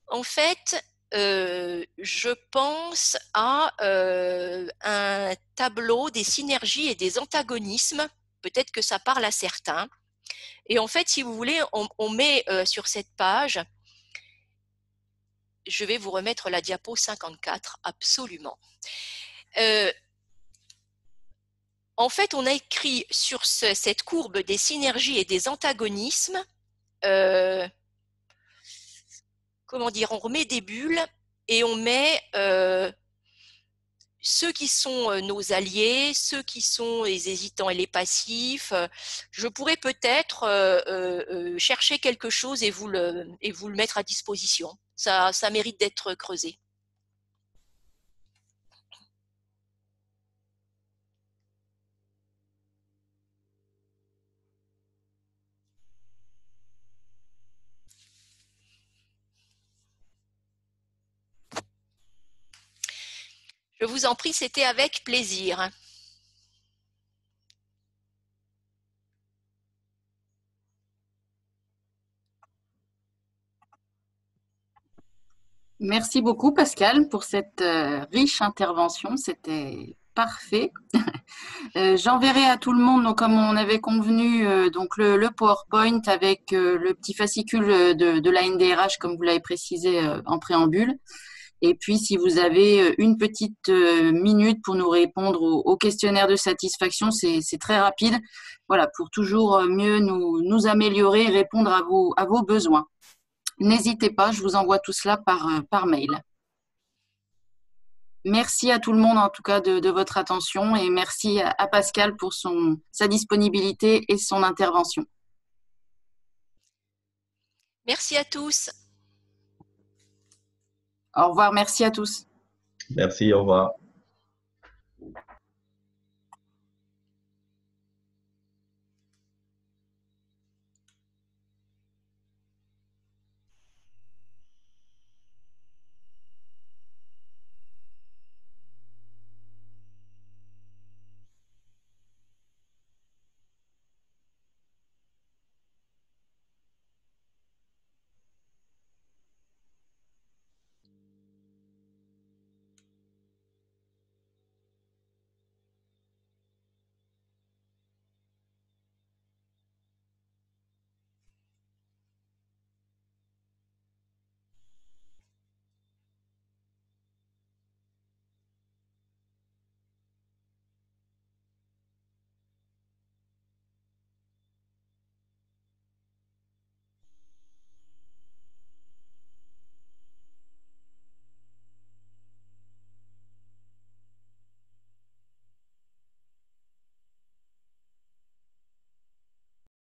En fait, je pense à un tableau des synergies et des antagonismes. Peut-être que ça parle à certains. Et en fait, si vous voulez, on met sur cette page je vais vous remettre la diapo 54, absolument. En fait, on a écrit sur cette courbe des synergies et des antagonismes, comment dire, on remet des bulles et on met ceux qui sont nos alliés, ceux qui sont les hésitants et les passifs. Je pourrais peut-être chercher quelque chose et vous le mettre à disposition. Ça mérite d'être creusé. Je vous en prie, c'était avec plaisir. Merci beaucoup, Pascal, pour cette riche intervention. C'était parfait. J'enverrai à tout le monde, donc, comme on avait convenu, donc le PowerPoint avec le petit fascicule de la NDRH, comme vous l'avez précisé en préambule. Et puis, si vous avez une petite minute pour nous répondre au questionnaire de satisfaction, c'est très rapide. Voilà, pour toujours mieux nous améliorer et répondre à vos besoins. N'hésitez pas, je vous envoie tout cela par mail. Merci à tout le monde, en tout cas, de votre attention, et merci à Pascal pour sa disponibilité et son intervention. Merci à tous. Au revoir, merci à tous. Merci, au revoir.